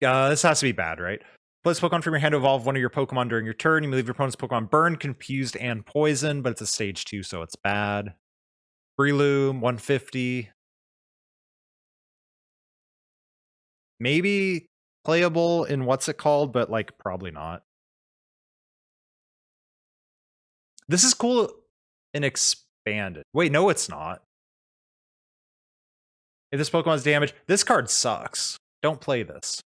This has to be bad, right? Place Pokemon from your hand to evolve one of your Pokemon during your turn. You may leave your opponent's Pokemon burned, confused, and poisoned, but it's a stage 2, so it's bad. Breloom, 150. Maybe playable in what's it called, but like probably not. This is cool and expanded. Wait, no, it's not. If this Pokemon's damaged, this card sucks. Don't play this.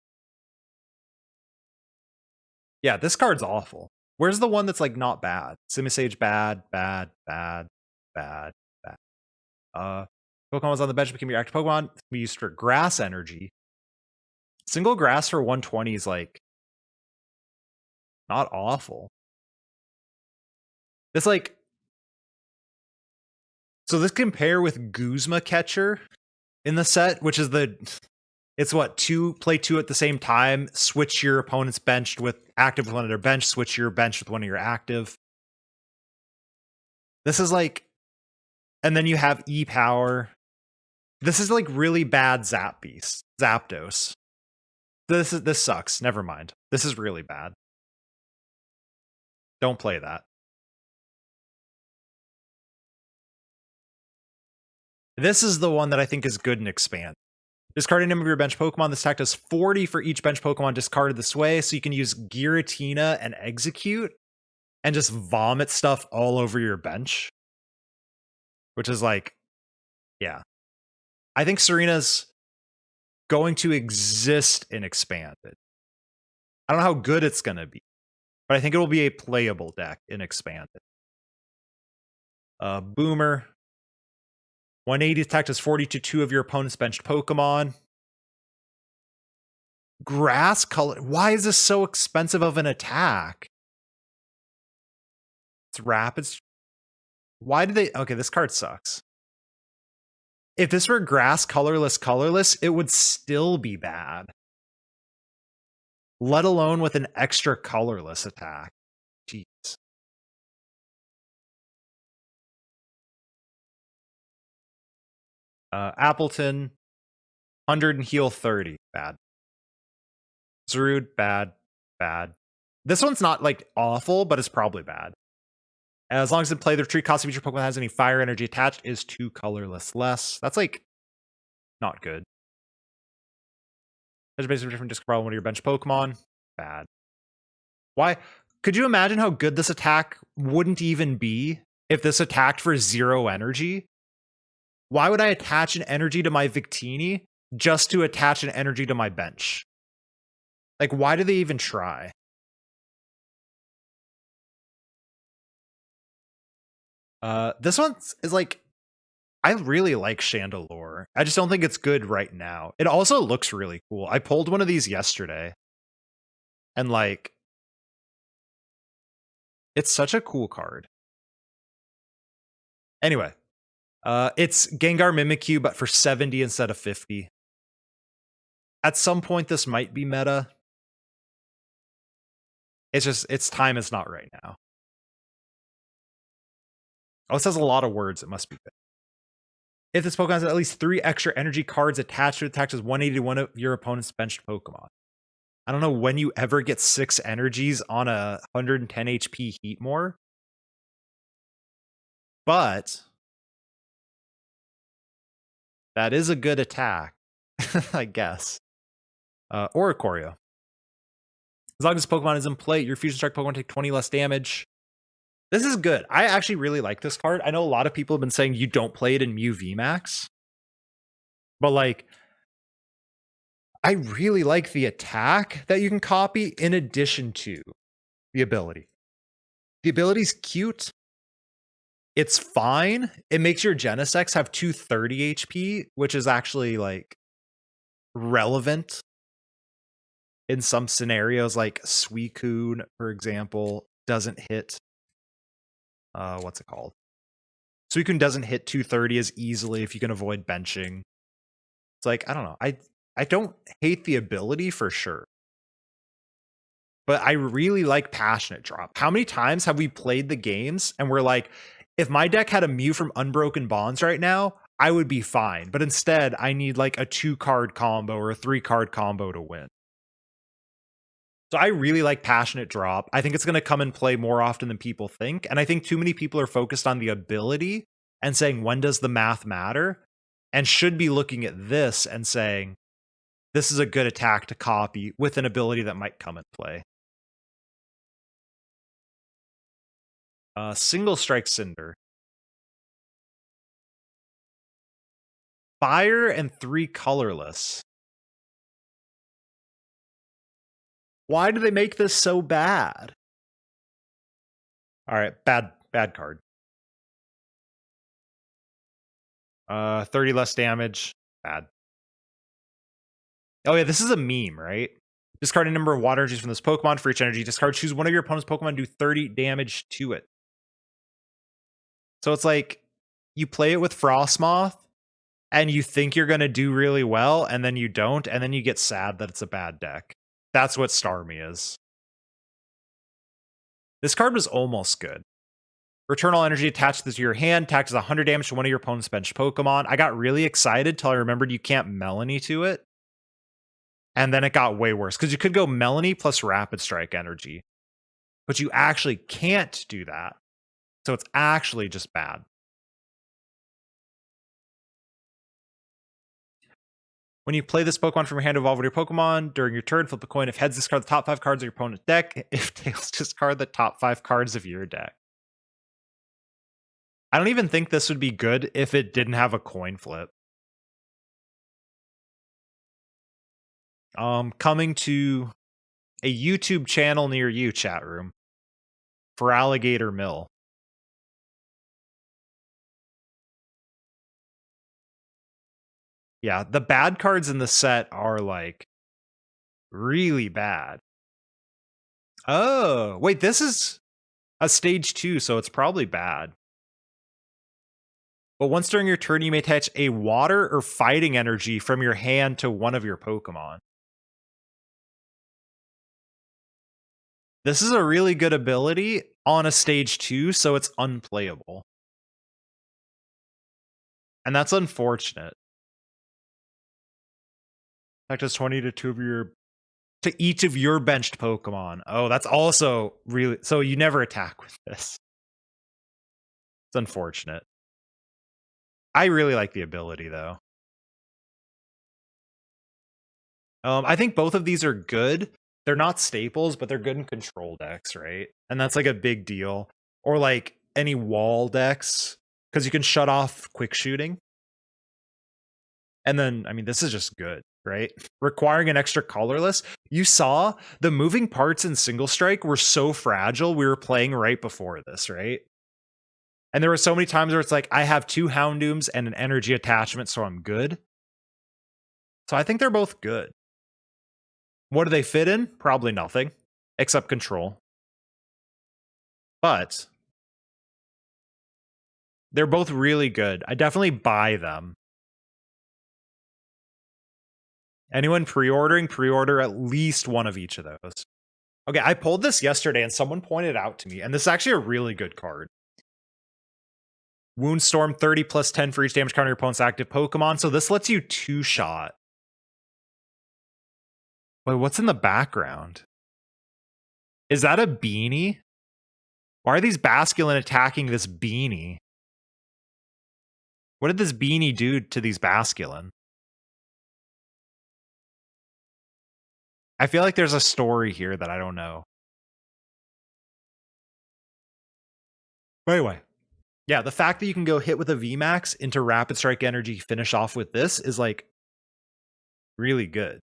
Yeah, this card's awful. Where's the one that's like not bad? Simisage bad, bad, bad, bad, bad. Pokemon's on the bench became your active Pokemon. It can be used for grass energy. Single grass for 120 is like not awful. It's like, so this compare with Guzma Catcher in the set, which is it's what, play two at the same time, switch your opponent's benched with active with one of their bench, switch your bench with one of your active. This is like, and then you have E-Power. This is like really bad Zapdos. This sucks. Never mind. This is really bad. Don't play that. This is the one that I think is good and expand. Discard a name of your bench Pokemon. This attack does 40 for each bench Pokemon discarded this way, so you can use Giratina and Execute and just vomit stuff all over your bench. Which is like, yeah. I think Serena's going to exist in Expanded. I don't know how good it's going to be, but I think it will be a playable deck in Expanded. Boomer. 180 attack does 40 to 2 of your opponent's benched Pokemon. Grass color. Why is this so expensive of an attack? It's rapid. Why did they? Okay, this card sucks. If this were grass colorless, it would still be bad. Let alone with an extra colorless attack. Jeez. Appleton, 100 and heal 30. Bad. Zarude, bad. Bad. This one's not like awful, but it's probably bad. As long as in play, the retreat cost of each your Pokemon has any fire energy attached is 2 colorless less. That's like not good. There's basically a different disc problem with your bench Pokemon. Bad. Why? Could you imagine how good this attack wouldn't even be if this attacked for 0 energy? Why would I attach an energy to my Victini just to attach an energy to my bench? Like, why do they even try? This one is like, I really like Chandelure. I just don't think it's good right now. It also looks really cool. I pulled one of these yesterday. And like, it's such a cool card. Anyway, it's Gengar Mimikyu, but for 70 instead of 50. At some point, this might be meta. It's just, its time is not right now. Oh, this has a lot of words. It must be good. If this Pokemon has at least 3 extra energy cards attached to it, attaches 180 to one of your opponent's benched Pokemon. I don't know when you ever get 6 energies on a 110 HP Heatmore. But that is a good attack, I guess. Oricorio. As long as this Pokemon is in play, your Fusion Strike Pokemon take 20 less damage. This is good. I actually really like this card. I know a lot of people have been saying you don't play it in Mew VMAX. But like, I really like the attack that you can copy in addition to the ability. The ability's cute. It's fine. It makes your Genesect have 230 HP, which is actually like relevant in some scenarios, like Suicune, for example, doesn't hit what's it called? Suicune doesn't hit 230 as easily if you can avoid benching. It's like, I don't know. I don't hate the ability for sure. But I really like Passionate Drop. How many times have we played the games and we're like, if my deck had a Mew from Unbroken Bonds right now, I would be fine. But instead, I need like a 2-card combo or a 3-card combo to win. So I really like Passionate Drop. I think it's going to come and play more often than people think. And I think too many people are focused on the ability and saying, when does the math matter? And should be looking at this and saying, this is a good attack to copy with an ability that might come and play. Single Strike Cinder. Fire and 3 colorless. Why do they make this so bad? All right, bad card. 30 less damage. Bad. Oh yeah, this is a meme, right? Discard a number of water energies from this Pokemon for each energy. Discard, choose one of your opponent's Pokemon, do 30 damage to it. So it's like, you play it with Frostmoth, and you think you're going to do really well, and then you don't, and then you get sad that it's a bad deck. That's what Starmie is. This card was almost good. Return all energy attached to your hand, taxes 100 damage to one of your opponent's benched Pokemon. I got really excited till I remembered you can't Melanie to it. And then it got way worse, because you could go Melanie plus Rapid Strike energy. But you actually can't do that. So it's actually just bad. When you play this Pokemon from your hand to evolve with your Pokemon, during your turn, flip a coin. If heads, discard the top 5 cards of your opponent's deck. If tails, discard the top 5 cards of your deck. I don't even think this would be good if it didn't have a coin flip. Coming to a YouTube channel near you, chat room. For Alligator Mill. Yeah, the bad cards in the set are like really bad. Oh, wait, this is a stage 2, so it's probably bad. But once during your turn, you may attach a water or fighting energy from your hand to one of your Pokemon. This is a really good ability on a stage 2, so it's unplayable. And that's unfortunate. That does 20 to 2 of your... to each of your benched Pokemon. Oh, that's also really... so you never attack with this. It's unfortunate. I really like the ability, though. I think both of these are good. They're not staples, but they're good in control decks, right? And that's like a big deal. Or like any wall decks, because you can shut off quick shooting. And then, I mean, this is just good, right? Requiring an extra colorless. You saw the moving parts in Single Strike were so fragile. We were playing right before this, right? And there were so many times where it's like, I have 2 Houndooms and an energy attachment, so I'm good. So I think they're both good. What do they fit in? Probably nothing, except control. But they're both really good. I definitely buy them. Anyone pre-ordering, pre-order at least one of each of those. Okay, I pulled this yesterday and someone pointed out to me, and this is actually a really good card. Woundstorm, 30 plus 10 for each damage counter your opponent's active Pokemon. So this lets you 2-shot. Wait, what's in the background? Is that a beanie? Why are these Basculin attacking this beanie? What did this beanie do to these Basculin? I feel like there's a story here that I don't know. But anyway. Yeah, the fact that you can go hit with a VMAX into Rapid Strike energy, finish off with this is like really good.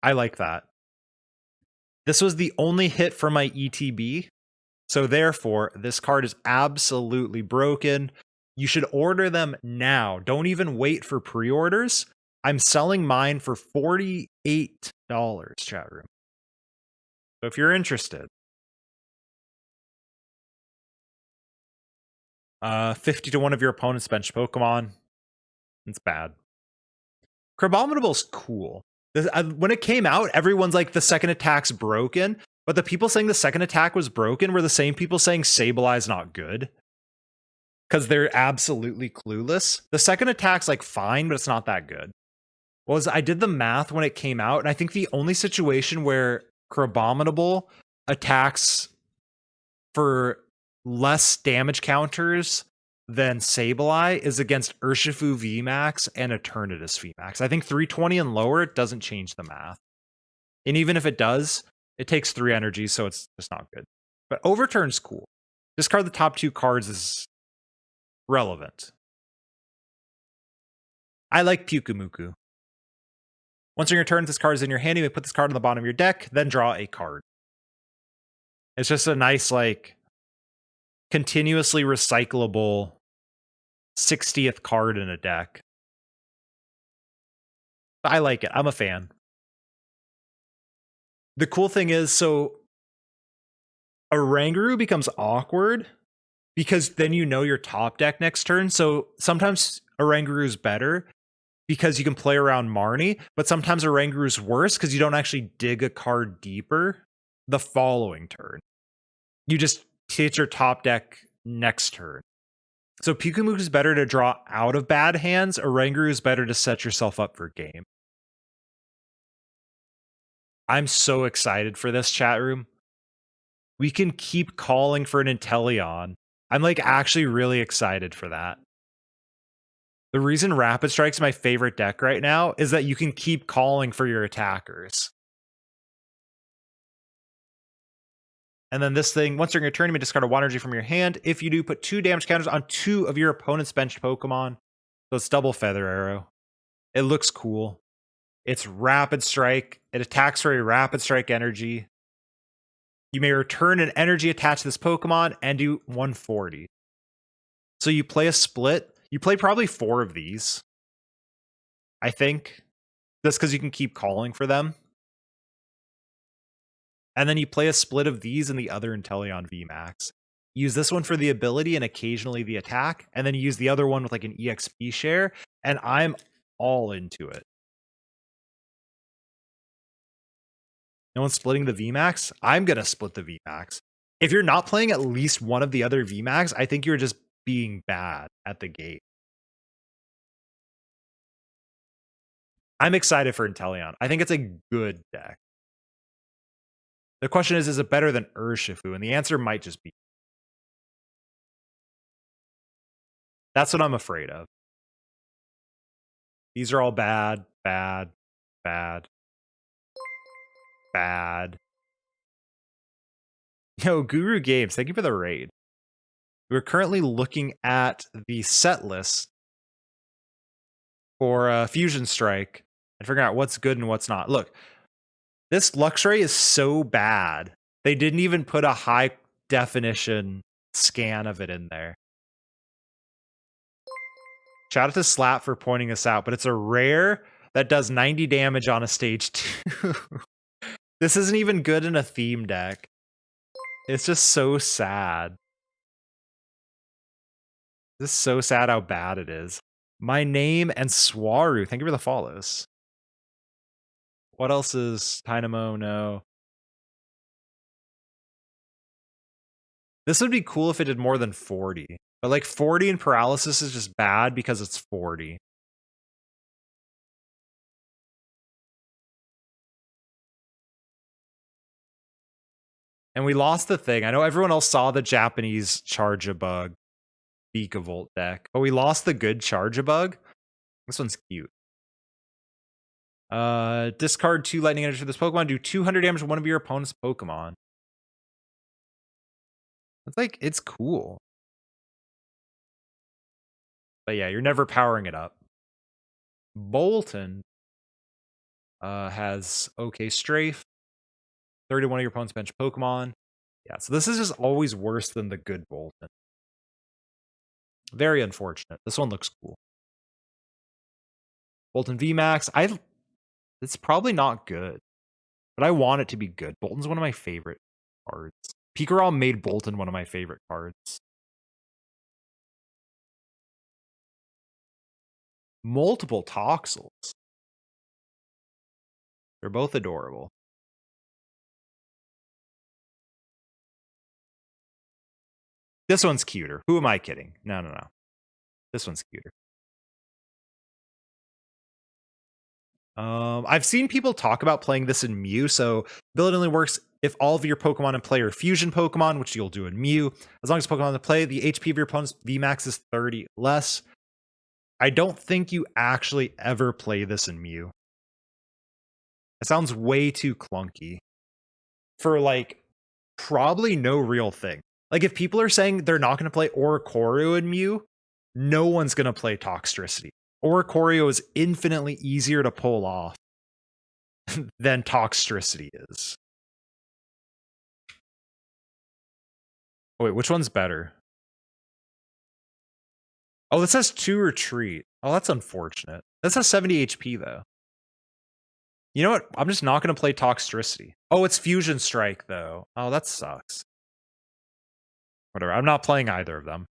I like that. This was the only hit for my ETB. So therefore, this card is absolutely broken. You should order them now. Don't even wait for pre-orders. I'm selling mine for $48, chat room. So if you're interested. 50 to one of your opponent's bench Pokemon. It's bad. Crabominable's cool. When it came out, everyone's like, the second attack's broken. But the people saying the second attack was broken were the same people saying Sableye's not good. Because they're absolutely clueless. The second attack's like fine, but it's not that good. was I did the math when it came out, and I think the only situation where Crabominable attacks for less damage counters than Sableye is against Urshifu VMAX and Eternatus VMAX. I think 320 and lower doesn't change the math. And even if it does, it takes 3 energy, so it's just not good. But Overturn's cool. Discard the top 2 cards is relevant. I like Pyukumuku. Once on your turn, this card is in your hand, you may put this card on the bottom of your deck, then draw a card. It's just a nice, like, continuously recyclable 60th card in a deck. I like it. I'm a fan. The cool thing is, so Oranguru becomes awkward because then you know your top deck next turn. So sometimes Oranguru's better because you can play around Marnie, but sometimes Oranguru's worse because you don't actually dig a card deeper the following turn. You just hit your top deck next turn. So Pyukumuku is better to draw out of bad hands. Oranguru is better to set yourself up for game. I'm so excited for this, chat room. We can keep calling for an Inteleon. I'm like actually really excited for that. The reason Rapid Strike's my favorite deck right now is that you can keep calling for your attackers. And then this thing, once during your turn, you may discard a water energy from your hand. If you do, put 2 damage counters on 2 of your opponent's benched Pokemon. So it's double Feather Arrow. It looks cool. It's Rapid Strike. It attacks for a Rapid Strike energy. You may return an energy attached to this Pokemon and do 140. So you play a split. You play probably 4 of these, I think. That's because you can keep calling for them. And then you play a split of these and the other Inteleon VMAX. Use this one for the ability and occasionally the attack. And then you use the other one with like an EXP share. And I'm all into it. No one's splitting the VMAX? I'm going to split the VMAX. If you're not playing at least one of the other VMAX, I think you're just being bad at the gate. I'm excited for Inteleon. I think it's a good deck. The question is it better than Urshifu? And the answer might just be. That's what I'm afraid of. These are all bad, bad, bad, bad. Yo, Guru Games, thank you for the raid. We're currently looking at the set list for Fusion Strike and figuring out what's good and what's not. Look, this Luxray is so bad. They didn't even put a high definition scan of it in there. Shout out to Slap for pointing this out, but it's a rare that does 90 damage on a stage 2. This isn't even good in a theme deck. It's just so sad. This is so sad how bad it is. My name and Swaru. Thank you for the follows. What else is Dynamo? No. This would be cool if it did more than 40. But like 40 and paralysis is just bad because it's 40. And we lost the thing. I know everyone else saw the Japanese Charge-a-Bug Beakavolt deck, but we lost the good Charge-a-Bug. This one's cute. Discard 2 lightning energy for this Pokemon. Do 200 damage to one of your opponent's Pokemon. It's like, it's cool. But yeah, you're never powering it up. Bolton has OK Strafe. 31 of your opponent's bench Pokemon. Yeah, so this is just always worse than the good Bolton. Very unfortunate. This one looks cool. Bolton VMAX. It's probably not good, but I want it to be good. Bolton's one of my favorite cards. Pikarom made Bolton one of my favorite cards. Multiple Toxels. They're both adorable. This one's cuter. Who am I kidding? No. This one's cuter. I've seen people talk about playing this in Mew, so ability only works if all of your Pokemon in play are fusion Pokemon, which you'll do in Mew. As long as Pokemon in play, the HP of your opponent's VMAX is 30 less. I don't think you actually ever play this in Mew. It sounds way too clunky for like probably no real thing. Like if people are saying they're not going to play Oricorio in Mew, no one's going to play Toxtricity. Oricorio is infinitely easier to pull off than Toxtricity is. Oh, wait, which one's better? Oh, this has 2 retreat. Oh, that's unfortunate. This has 70 HP though. You know what? I'm just not going to play Toxtricity. Oh, it's Fusion Strike though. Oh, that sucks. Whatever. I'm not playing either of them.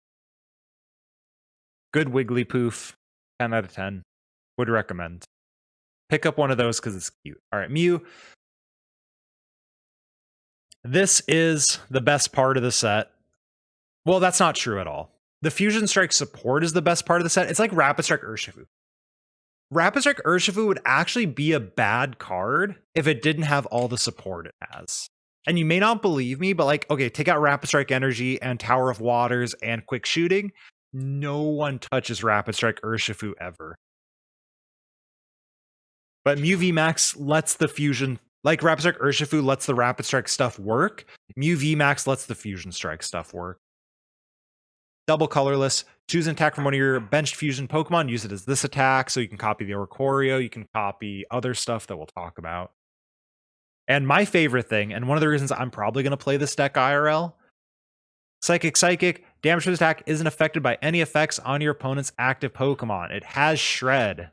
Good Wigglypoof. 10 out of 10. Would recommend. Pick up one of those because it's cute. All right, Mew. This is the best part of the set. Well, that's not true at all. The Fusion Strike support is the best part of the set. It's like Rapid Strike Urshifu. Rapid Strike Urshifu would actually be a bad card if it didn't have all the support it has. And you may not believe me, but like, okay, take out Rapid Strike Energy and Tower of Waters and Quick Shooting. No one touches Rapid Strike Urshifu ever. But Mew VMAX lets the fusion, like Rapid Strike Urshifu lets the Rapid Strike stuff work. Mew VMAX lets the Fusion Strike stuff work. Double colorless. Choose an attack from one of your benched fusion Pokemon. Use it as this attack. So you can copy the Oricorio. You can copy other stuff that we'll talk about. And my favorite thing, and one of the reasons I'm probably going to play this deck IRL, Psychic. Damage from this attack isn't affected by any effects on your opponent's active Pokemon. It has Shred.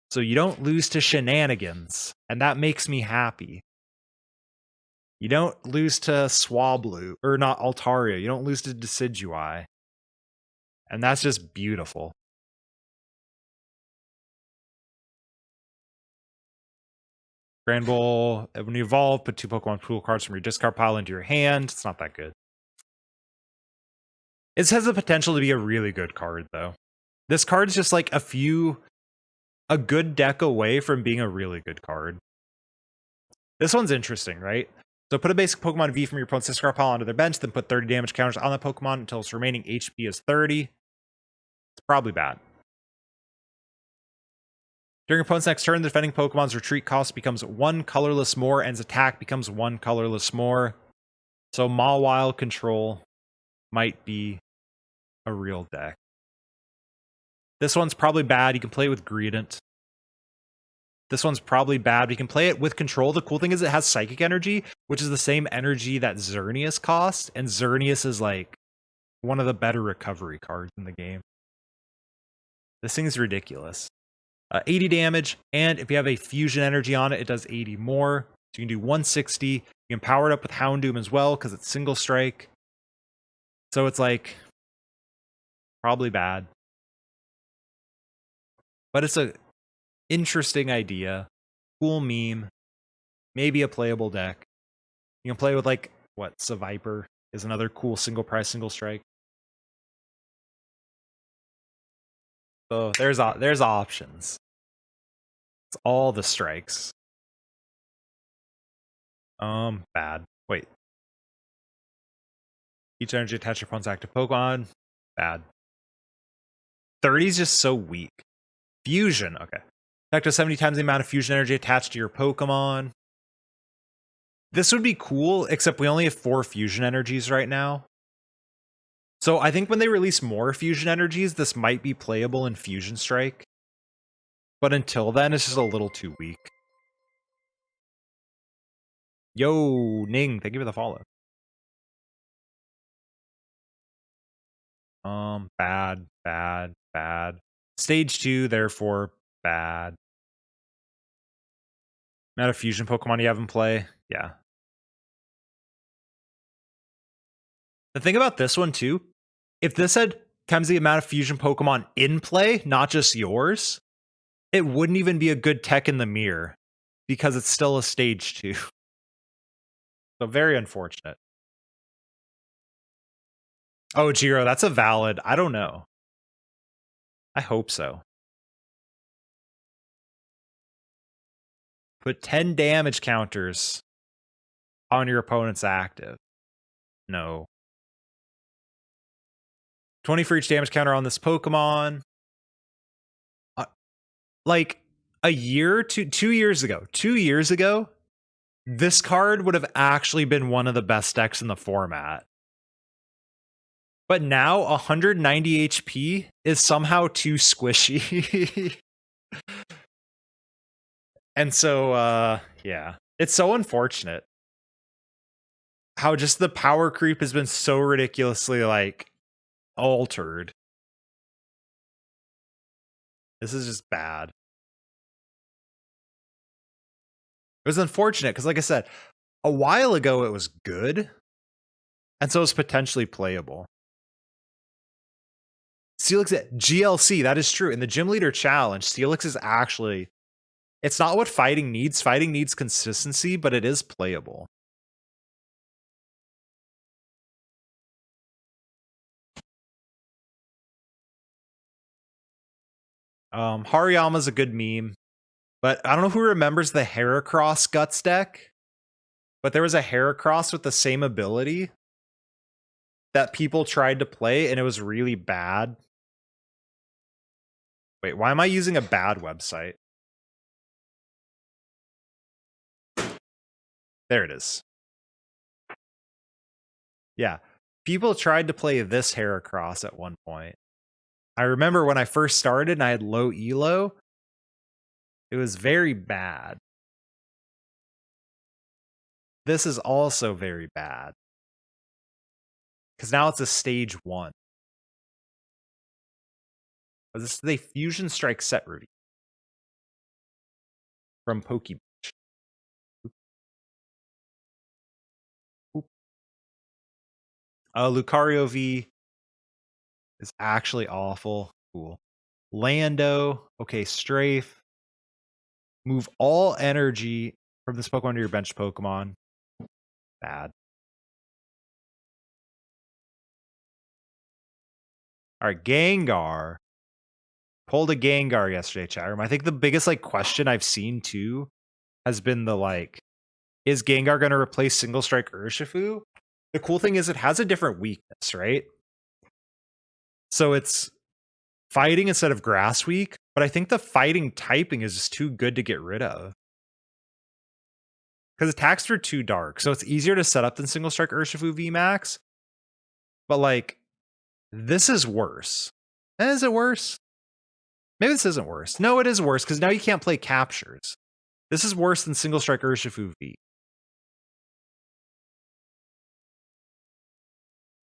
So you don't lose to shenanigans. And that makes me happy. You don't lose to Swablu, or not Altaria. You don't lose to Decidueye. And that's just beautiful. Granbull, when you evolve, put 2 Pokemon pool cards from your discard pile into your hand. It's not that good. It has the potential to be a really good card, though. This card is just like a good deck away from being a really good card. This one's interesting, right? So put a basic Pokemon V from your opponent's discard pile onto their bench, then put 30 damage counters on that Pokemon until its remaining HP is 30. It's probably bad. During your opponent's next turn, the defending Pokemon's retreat cost becomes 1 colorless more, and its attack becomes 1 colorless more. So Mawile control might be a real deck. This one's probably bad. You can play it with Greedent. This one's probably bad. You can play it with control. The cool thing is it has Psychic Energy, which is the same energy that Xerneas costs, and Xerneas is like one of the better recovery cards in the game. This thing is ridiculous. 80 damage, and if you have a Fusion Energy on it, it does 80 more. So you can do 160. You can power it up with Houndoom as well, because it's single strike. So it's like probably bad. But it's a interesting idea. Cool meme. Maybe a playable deck. You can play with like, what, Seviper is another cool single price, single strike. So there's options. It's all the strikes. Bad. Wait. Each energy attached to your opponent's active Pokemon. Bad. 30 is just so weak. Fusion. Okay. Attack to 70 times the amount of fusion energy attached to your Pokemon. This would be cool, except we only have 4 fusion energies right now. So I think when they release more fusion energies, this might be playable in Fusion Strike. But until then, it's just a little too weak. Yo, Ning, thank you for the follow. Bad. Stage 2, therefore, bad. Not a fusion Pokemon you have in play. Yeah. The thing about this one, too, if this had times the amount of fusion Pokemon in play, not just yours, it wouldn't even be a good tech in the mirror because it's still a stage 2. So very unfortunate. Oh, Jiro, that's a valid. I don't know. I hope so. Put 10 damage counters on your opponent's active. No. 20 for each damage counter on this Pokemon. Like a year to 2 years ago, this card would have actually been one of the best decks in the format. But now 190 HP is somehow too squishy. And so, yeah, it's so unfortunate how just the power creep has been so ridiculously, like, altered. This is just bad. It was unfortunate because, like I said, a while ago it was good, and so it was potentially playable. Steelix at GLC, that is true. In the Gym Leader Challenge, Steelix is actually... It's not what fighting needs. Fighting needs consistency, but it is playable. Hariyama's a good meme, but I don't know who remembers the Heracross Guts deck, but there was a Heracross with the same ability that people tried to play, and it was really bad. Wait, why am I using a bad website? There it is. Yeah, people tried to play this Heracross at one point. I remember when I first started and I had low elo, it was very bad. This is also very bad. Because now it's a stage 1. This is a Fusion Strike set review from Pokebeach. Lucario V is actually awful. Cool. Lando. Okay, Strafe. Move all energy from this Pokemon to your bench Pokemon. Bad. Alright, Gengar. Pulled a Gengar yesterday, chat room. I think the biggest question I've seen too has been the is Gengar gonna replace Single Strike Urshifu? The cool thing is it has a different weakness, right? So it's fighting instead of grass weak, but I think the fighting typing is just too good to get rid of. Because attacks are too dark, so it's easier to set up than Single Strike Urshifu VMAX. But this is worse. Is it worse? Maybe this isn't worse. No, it is worse, because now you can't play captures. This is worse than Single Strike Urshifu V.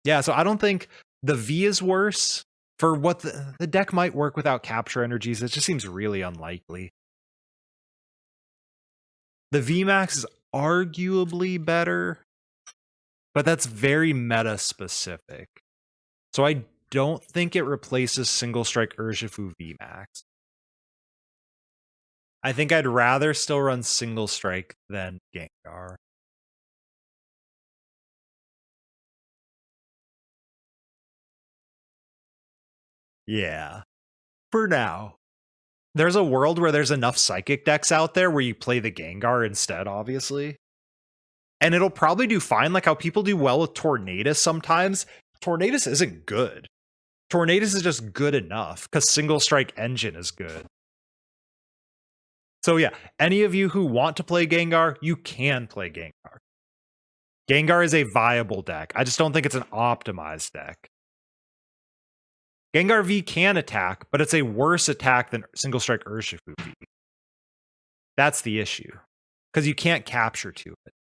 Yeah, so I don't think the V is worse. For what the deck might work without capture energies, it just seems really unlikely. The VMAX is arguably better, but that's very meta specific. So I don't think it replaces Single Strike Urshifu VMAX. I think I'd rather still run Single Strike than Gengar. Yeah. For now. There's a world where there's enough Psychic decks out there where you play the Gengar instead, obviously. And it'll probably do fine, like how people do well with Tornadus sometimes. Tornadus isn't good. Tornadus is just good enough, because Single Strike Engine is good. So yeah, any of you who want to play Gengar, you can play Gengar. Gengar is a viable deck. I just don't think it's an optimized deck. Gengar V can attack, but it's a worse attack than Single Strike Urshifu V. That's the issue. Because you can't capture to it.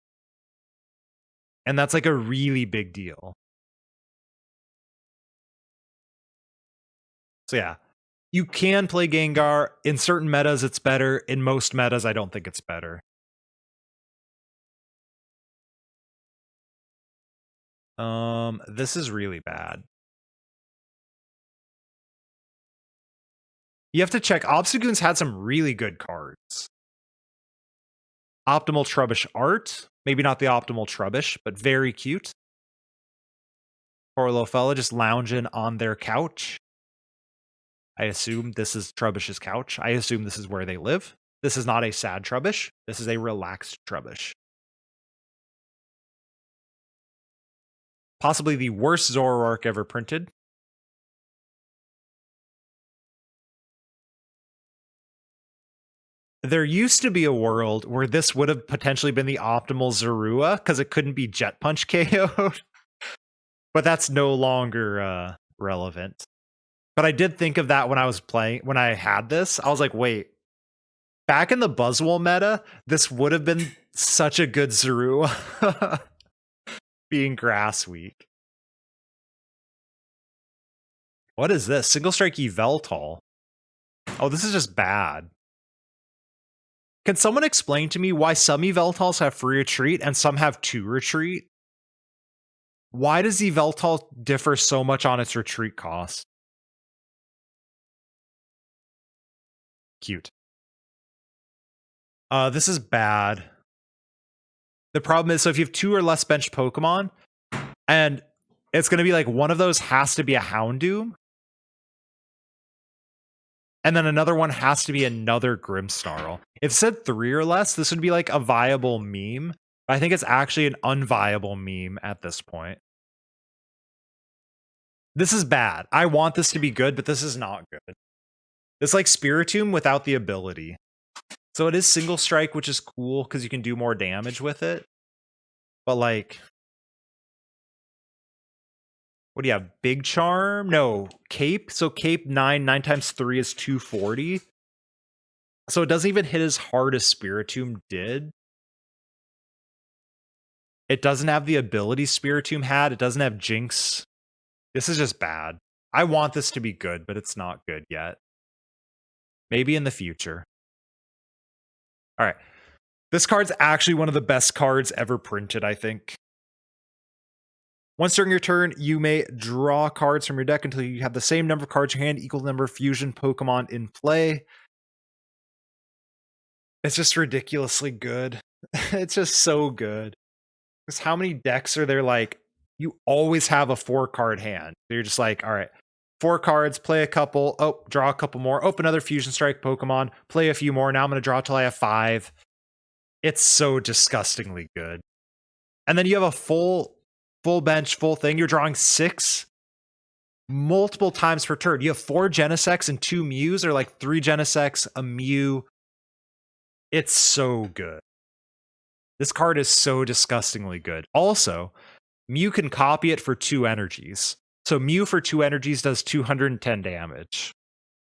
And that's a really big deal. So yeah, you can play Gengar. In certain metas, it's better. In most metas, I don't think it's better. This is really bad. You have to check. Obstagoon's had some really good cards. Optimal Trubbish art. Maybe not the optimal Trubbish, but very cute. Poor little fella just lounging on their couch. I assume this is Trubbish's couch. I assume this is where they live. This is not a sad Trubbish. This is a relaxed Trubbish. Possibly the worst Zoroark ever printed. There used to be a world where this would have potentially been the optimal Zorua because it couldn't be Jet Punch KO'd. But that's no longer relevant. But I did think of that when I was playing, when I had this. I was like, wait, back in the Buzzwole meta, this would have been such a good Zorua being Grass Weak. What is this? Single Strike Yveltal. Oh, this is just bad. Can someone explain to me why some Yveltals have free retreat and some have 2 retreat? Why does Yveltal differ so much on its retreat cost? Cute. This is bad. The problem is, so if you have 2 or less benched Pokemon, and it's going to be like one of those has to be a Houndoom, and then another one has to be another Grimmsnarl. If it said 3 or less, this would be like a viable meme. But I think it's actually an unviable meme at this point. This is bad. I want this to be good, but this is not good. It's like Spiritomb without the ability. So it is single strike, which is cool because you can do more damage with it. But like, what do you have? Big Charm? No, Cape. So Cape 9 times 3 is 240. So it doesn't even hit as hard as Spiritomb did. It doesn't have the ability Spiritomb had. It doesn't have Jinx. This is just bad. I want this to be good, but it's not good yet. Maybe in the future. All right. This card's actually one of the best cards ever printed, I think. Once during your turn, you may draw cards from your deck until you have the same number of cards in your hand, equal number of fusion Pokemon in play. It's just ridiculously good. It's just so good. Because how many decks are there like, you always have a 4-card hand. So you're just like, all right, 4 cards, play a couple, oh, draw a couple more, oh, another Fusion Strike Pokemon, play a few more, now I'm going to draw till I have 5. It's so disgustingly good. And then you have a full bench, full thing. You're drawing 6 multiple times per turn. You have 4 Genesects and 2 Mews, or like 3 Genesects, a Mew. It's so good. This card is so disgustingly good. Also, Mew can copy it for 2 energies. So Mew for 2 energies does 210 damage,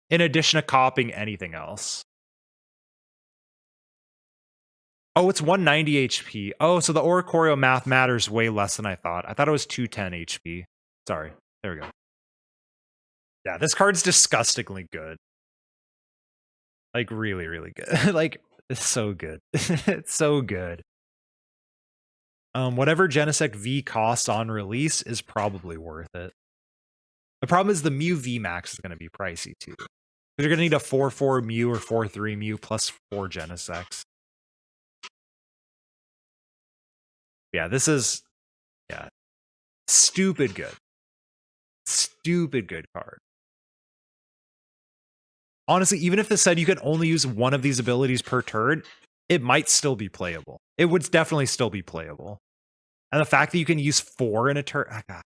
in addition to copying anything else. Oh, it's 190 HP. Oh, so the Oricorio math matters way less than I thought. I thought it was 210 HP. Sorry. There we go. Yeah, this card's disgustingly good. Like, really, really good. Like, it's so good. It's so good. Whatever Genesect V costs on release is probably worth it. The problem is the Mew VMAX is going to be pricey too. Because you're going to need a 4-4 Mew or 4-3 Mew plus 4 Genesects. Yeah, this is, yeah, stupid good. Stupid good card. Honestly, even if this said you could only use one of these abilities per turn, it might still be playable. It would definitely still be playable. And the fact that you can use 4 in a turn, oh gosh.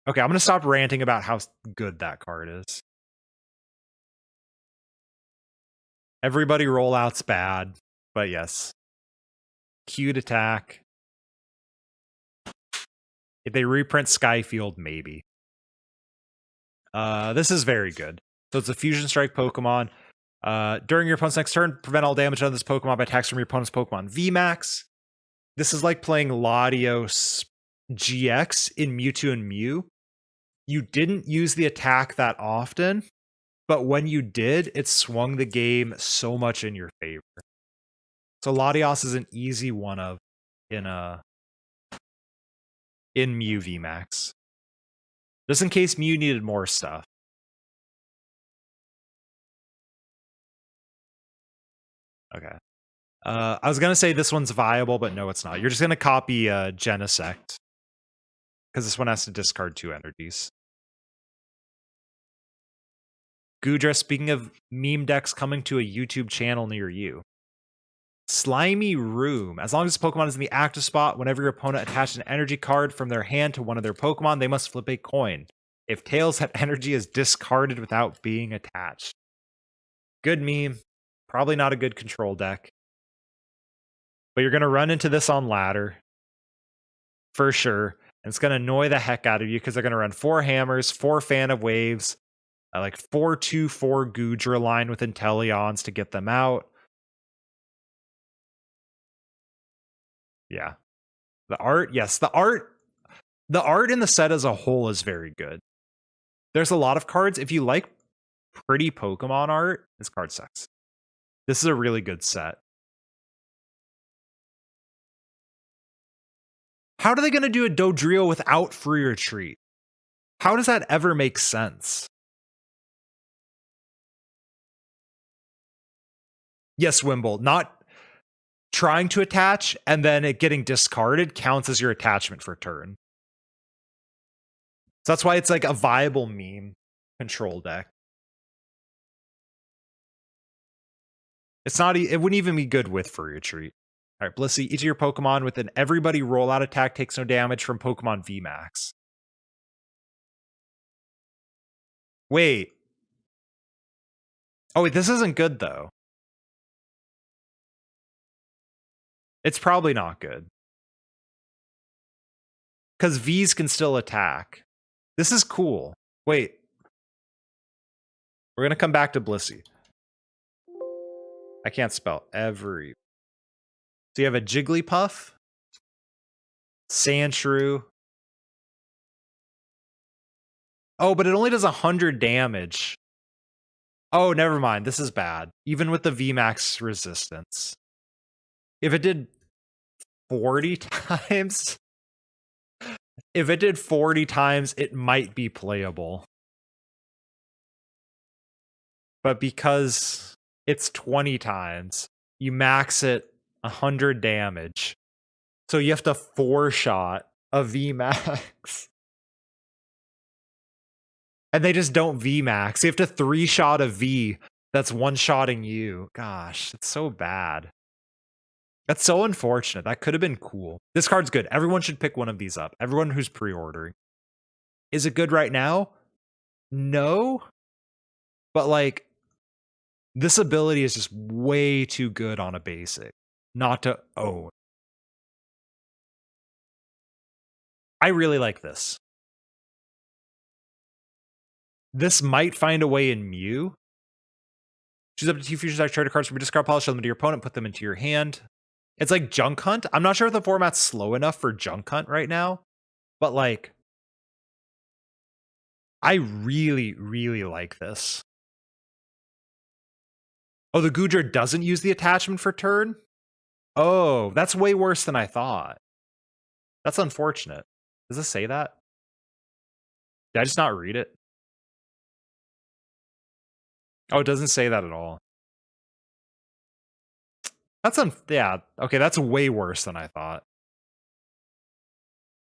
Okay, I'm going to stop ranting about how good that card is. Everybody rollout's bad, but yes. Cute attack. If they reprint Skyfield, maybe. This is very good. So it's a Fusion Strike Pokemon. During your opponent's next turn, prevent all damage on this Pokemon by attacks from your opponent's Pokemon VMAX. This is like playing Latios GX in Mewtwo and Mew. You didn't use the attack that often, but when you did, it swung the game so much in your favor. So Latios is an easy one of in Mew VMAX. Just in case Mew needed more stuff. Okay. I was going to say this one's viable, but no, it's not. You're just going to copy Genesect. Because this one has to discard 2 energies. Goodra, speaking of meme decks coming to a YouTube channel near you. Slimy Room. As long as this Pokemon is in the active spot, whenever your opponent attaches an energy card from their hand to one of their Pokemon, they must flip a coin. If tails, that energy is discarded without being attached. Good meme. Probably not a good control deck. But you're going to run into this on ladder. For sure. And it's going to annoy the heck out of you because they're going to run 4 hammers, 4 fan of waves, like 4-2-4 Goodra line with Inteleons to get them out. Yeah. The art, yes, the art in the set as a whole is very good. There's a lot of cards. If you like pretty Pokemon art, this card sucks. This is a really good set. How are they going to do a Dodrio without free retreat? How does that ever make sense? Yes, Wimble, not trying to attach and then it getting discarded counts as your attachment for turn. So that's why it's like a viable meme control deck. It's not, it wouldn't even be good with free retreat. All right, Blissey, each of your Pokemon with an everybody rollout attack takes no damage from Pokemon VMAX. Wait. Oh, wait, this isn't good though. It's probably not good. Because Vs can still attack. This is cool. Wait. We're going to come back to Blissey. I can't spell every. So you have a Jigglypuff, Sandshrew. Oh, but it only does 100 damage. Oh, never mind. This is bad. Even with the VMAX resistance. If it did 40 times... If it did 40 times, it might be playable. But because it's 20 times, you max it 100 damage. So you have to 4-shot a VMAX. And they just don't VMAX. You have to 3-shot a V that's 1-shotting you. Gosh, it's so bad. That's so unfortunate. That could have been cool. This card's good. Everyone should pick one of these up. Everyone who's pre-ordering. Is it good right now? No. But like, this ability is just way too good on a basic not to own. I really like this. This might find a way in Mew. Choose up to 2 future type trader cards from your discard pile, show them to your opponent, put them into your hand. It's like Junk Hunt. I'm not sure if the format's slow enough for Junk Hunt right now, but like, I really, really like this. Oh, the Goodra doesn't use the attachment for turn? Oh, that's way worse than I thought. That's unfortunate. Does this say that? Did I just not read it? Oh, it doesn't say that at all. That's yeah. Okay, that's way worse than I thought.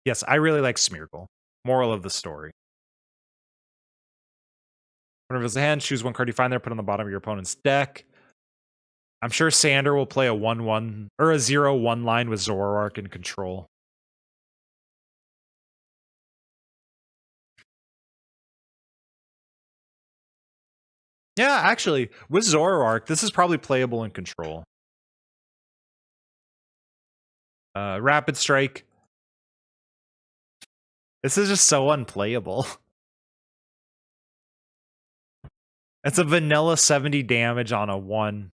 Yes, I really like Smeargle. Moral of the story. Whenever it's a hand, choose one card you find there, put on the bottom of your opponent's deck. I'm sure Sander will play a 1-1 or a 0-1 line with Zoroark in control. Yeah, actually, with Zoroark, this is probably playable in control. Rapid Strike. This is just so unplayable. It's a vanilla 70 damage on a 1.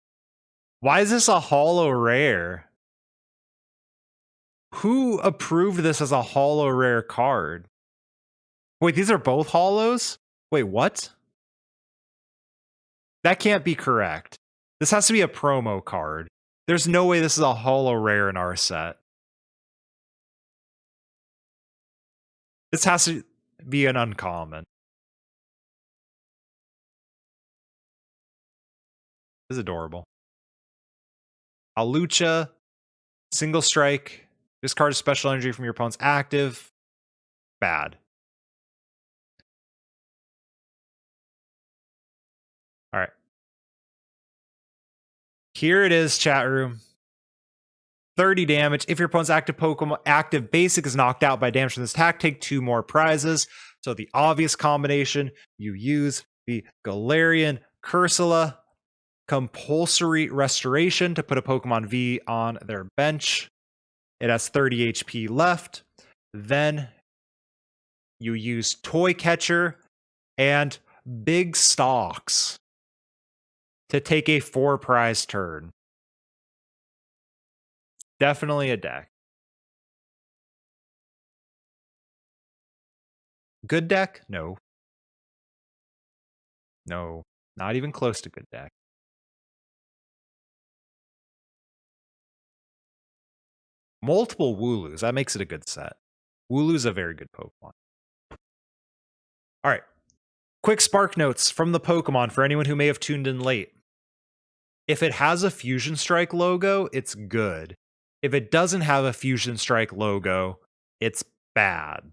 Why is this a holo rare? Who approved this as a holo rare card? Wait, these are both holos? Wait, what? That can't be correct. This has to be a promo card. There's no way this is a holo rare in our set. This has to be an uncommon. This is adorable. Alucha, single strike. Discard a special energy from your opponent's active. Bad. Here it is, chat room. 30 damage. If your opponent's active basic is knocked out by damage from this attack, take 2 more prizes. So the obvious combination, you use the Galarian Cursula Compulsory Restoration to put a Pokemon V on their bench. It has 30 HP left. Then you use Toy Catcher and Big Stalks to take a 4 prize turn. Definitely a deck. Good deck? No. No. Not even close to good deck. Multiple Wooloos. That makes it a good set. Wooloo's a very good Pokemon. All right. Quick Spark Notes from the Pokemon for anyone who may have tuned in late. If it has a Fusion Strike logo, it's good. If it doesn't have a Fusion Strike logo, it's bad.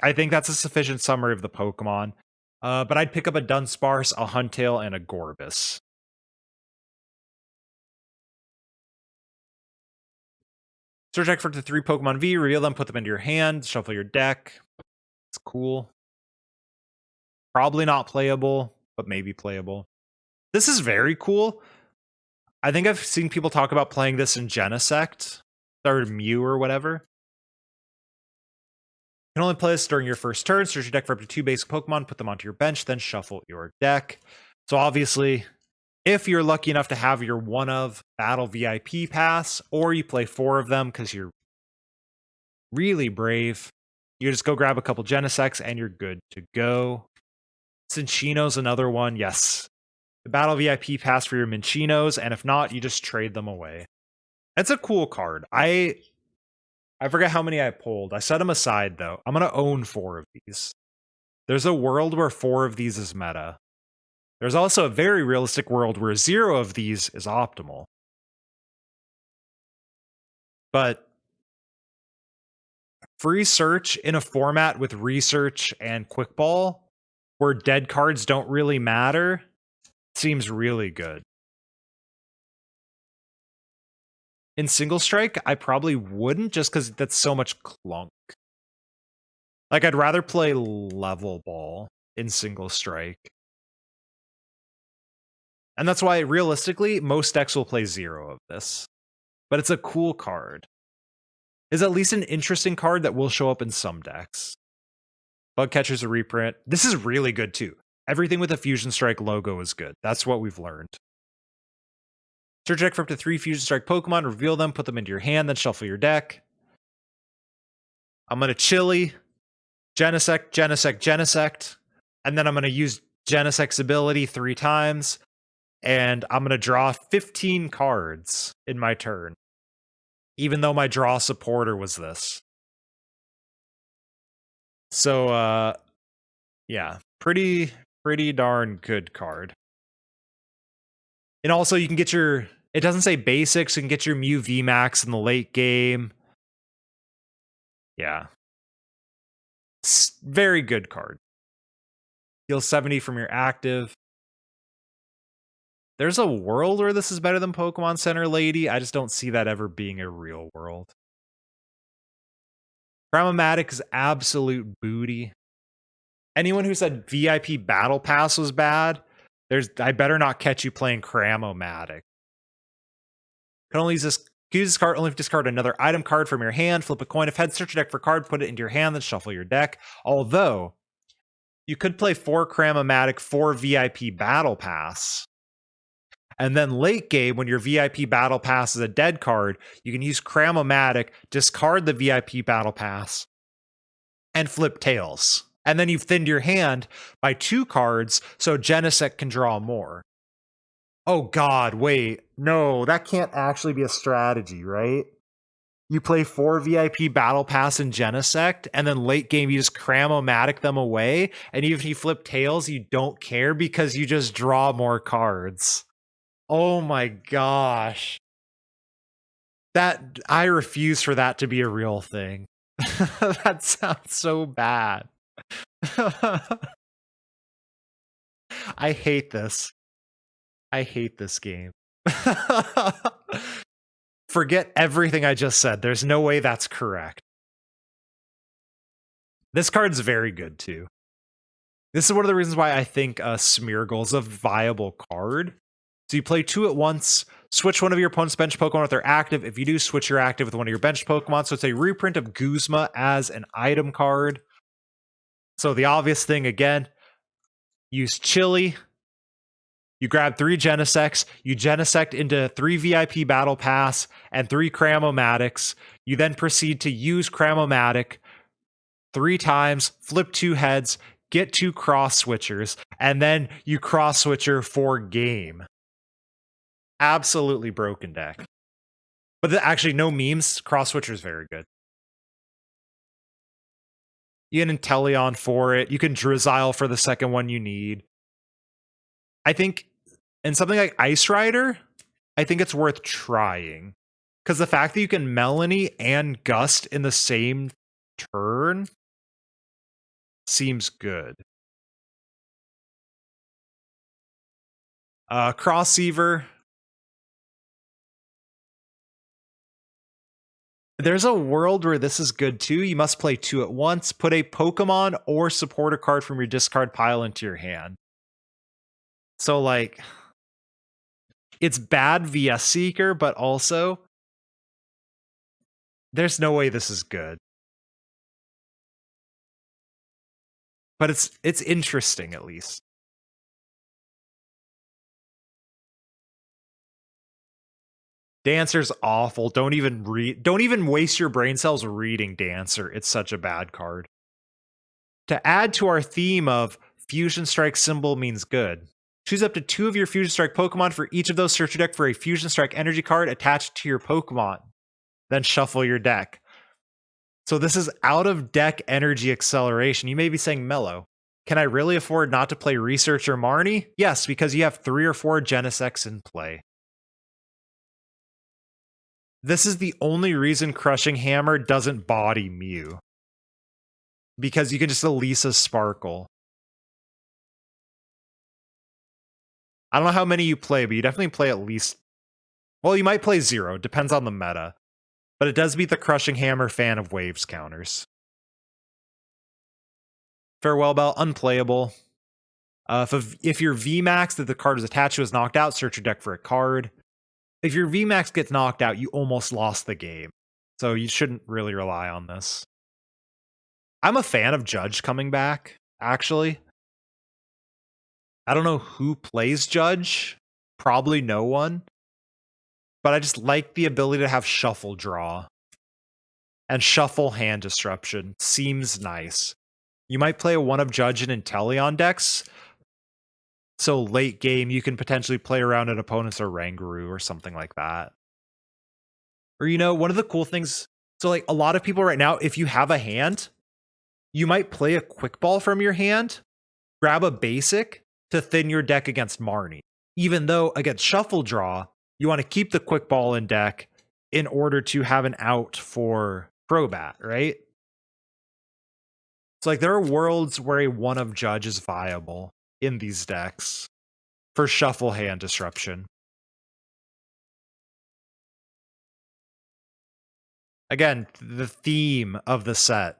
I think that's a sufficient summary of the Pokemon. But I'd pick up a Dunsparce, a Huntail, and a Gorbis. Search deck for the 3 Pokemon V, reveal them, put them into your hand, shuffle your deck. It's cool. Probably not playable, but maybe playable. This is very cool. I think I've seen people talk about playing this in Genesect, or Mew or whatever. You can only play this during your first turn. Search your deck for up to 2 basic Pokemon, put them onto your bench, then shuffle your deck. So obviously, if you're lucky enough to have your one of Battle VIP pass, or you play 4 of them because you're really brave, you just go grab a couple Genesects and you're good to go. Cinchino's another one. Yes. The Battle VIP pass for your Minchinos, and if not, you just trade them away. That's a cool card. I forget how many I pulled. I set them aside, though. I'm going to own 4 of these. There's a world where 4 of these is meta. There's also a very realistic world where 0 of these is optimal. But free search in a format with research and quick ball, where dead cards don't really matter, seems really good. In single strike, I probably wouldn't, just because that's so much clunk. Like, I'd rather play level ball in single strike. And that's why, realistically, most decks will play 0 of this. But it's a cool card. It's at least an interesting card that will show up in some decks. Bugcatcher's a reprint. This is really good, too. Everything with a Fusion Strike logo is good. That's what we've learned. Search deck for up to 3 Fusion Strike Pokemon, reveal them, put them into your hand, then shuffle your deck. I'm going to Chili, Genesect, Genesect, Genesect, and then I'm going to use Genesect's ability 3 times, and I'm going to draw 15 cards in my turn, even though my draw supporter was this. So, yeah, pretty darn good card. And also, you can get your... It doesn't say basics. You can get your Mew VMAX in the late game. Yeah. It's very good card. Heal 70 from your active. There's a world where this is better than Pokemon Center Lady. I just don't see that ever being a real world. Cramomatic is absolute booty. Anyone who said VIP Battle Pass was bad, I better not catch you playing Cramomatic. Can only use this card only if you discard another item card from your hand, flip a coin. If head, search your deck for a card, put it into your hand, then shuffle your deck. Although, you could play 4 Cramomatic, 4 VIP Battle Pass. And then late game, when your VIP Battle Pass is a dead card, you can use Cramomatic, discard the VIP Battle Pass, and flip Tails. And then you've thinned your hand by 2 cards, so Genesect can draw more. Oh god, wait. No, that can't actually be a strategy, right? You play 4 VIP Battle Pass in Genesect, and then late game you just Cramomatic them away, and even if you flip Tails, you don't care because you just draw more cards. Oh my gosh. I refuse for that to be a real thing. That sounds so bad. I hate this. I hate this game. Forget everything I just said. There's no way that's correct. This card's very good too. This is one of the reasons why I think Smeargle's a viable card. So you play 2 at once, switch one of your opponent's bench Pokemon with their active. If you do, switch your active with one of your bench Pokemon. So it's a reprint of Guzma as an item card. So the obvious thing, again, use Chili. You grab 3 Genesects, you Genesect into 3 VIP Battle Pass and 3 Cramomatics. You then proceed to use Cramomatic 3 times, flip 2 heads, get 2 cross switchers, and then you cross switcher for game. Absolutely broken deck. But actually, no memes. Cross switcher is very good. You get Inteleon for it. You can Drizzile for the second one you need. I think in something like Ice Rider, I think it's worth trying. Because the fact that you can Melanie and Gust in the same turn seems good. Crossiever. There's a world where this is good too. You must play 2 at once. Put a Pokemon or supporter card from your discard pile into your hand. So, like, it's bad via Seeker, but also there's no way this is good. But it's interesting at least. Dancer's awful. Don't even waste your brain cells reading Dancer. It's such a bad card. To add to our theme of Fusion Strike symbol means good, choose up to 2 of your Fusion Strike Pokemon. For each of those, search your deck for a Fusion Strike energy card attached to your Pokemon. Then shuffle your deck. So this is out of deck energy acceleration. You may be saying, Mellow, can I really afford not to play Research or Marnie? Yes, because you have 3 or 4 Genesects in play. This is the only reason Crushing Hammer doesn't body Mew. Because you can just Elisa Sparkle. I don't know how many you play, but you definitely play at least... Well, you might play 0. Depends on the meta. But it does beat the Crushing Hammer fan of Waves counters. Farewell Bell, unplayable. If your VMAX that the card is attached to is knocked out, search your deck for a card. If your VMAX gets knocked out, you almost lost the game. So you shouldn't really rely on this. I'm a fan of Judge coming back, actually. I don't know who plays Judge. Probably no one. But I just like the ability to have Shuffle Draw. And Shuffle Hand Disruption. Seems nice. You might play a one of Judge and Inteleon decks. So late game, you can potentially play around an opponent's Oranguru or something like that. Or, you know, one of the cool things... So, like, a lot of people right now, if you have a hand, you might play a Quick Ball from your hand, grab a basic to thin your deck against Marnie. Even though, against Shuffle Draw, you want to keep the Quick Ball in deck in order to have an out for Crobat, right? So, like, there are worlds where a one of Judge is viable in these decks for Shuffle Hand Disruption. Again, the theme of the set.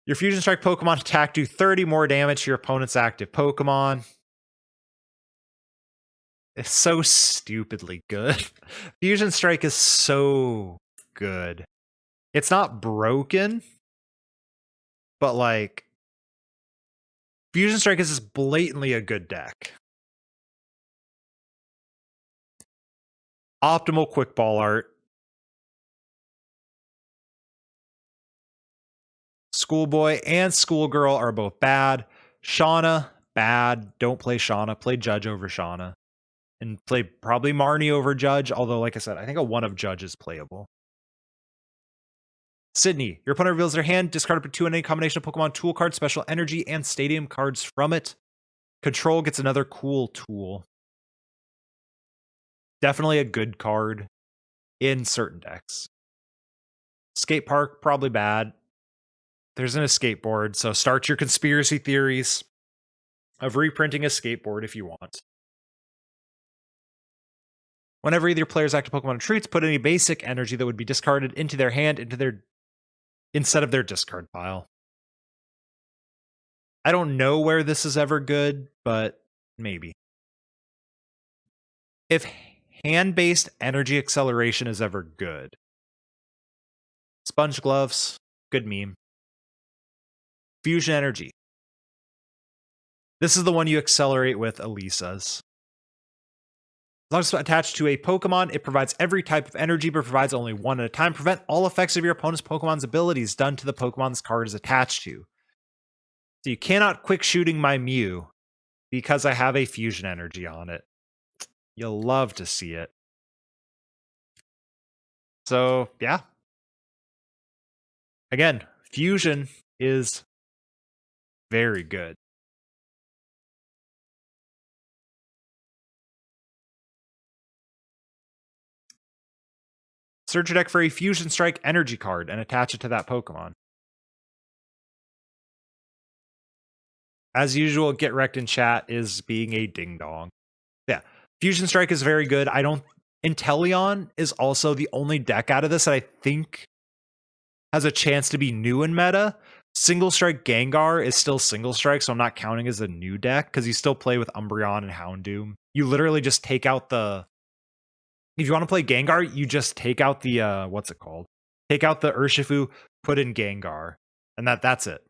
Your Fusion Strike Pokemon attack do 30 more damage to your opponent's active Pokemon. It's so stupidly good. Fusion Strike is so good. It's not broken, but like, Fusion Strike is just blatantly a good deck. Optimal Quick Ball art. Schoolboy and Schoolgirl are both bad. Shauna, bad. Don't play Shauna. Play Judge over Shauna. And play probably Marnie over Judge, although, like I said, I think a one of Judge is playable. Sydney, your opponent reveals their hand, discard up to 2 in any combination of Pokemon tool cards, special energy, and stadium cards from it. Control gets another cool tool. Definitely a good card in certain decks. Skate Park, probably bad. There's an escape board, so start your conspiracy theories of reprinting a skateboard if you want. Whenever either player's active Pokemon retreats, put any basic energy that would be discarded into their hand instead of their discard pile. I don't know where this is ever good, but maybe. If hand-based energy acceleration is ever good. Sponge Gloves, good meme. Fusion Energy. This is the one you accelerate with Elisa's. As long as it's attached to a Pokemon, it provides every type of energy, but provides only one at a time. Prevent all effects of your opponent's Pokemon's abilities done to the Pokemon this card is attached to. So you cannot quick shooting my Mew because I have a Fusion Energy on it. You'll love to see it. So, yeah. Again, Fusion is very good. Search your deck for a Fusion Strike energy card and attach it to that Pokemon. As usual, Get Wrecked in chat is being a ding-dong. Yeah, Fusion Strike is very good. Inteleon is also the only deck out of this that I think has a chance to be new in meta. Single Strike Gengar is still Single Strike, so I'm not counting as a new deck because you still play with Umbreon and Houndoom. You literally just take out the... If you want to play Gengar, you just take out the... what's it called? Take out the Urshifu, put in Gengar. And that's it.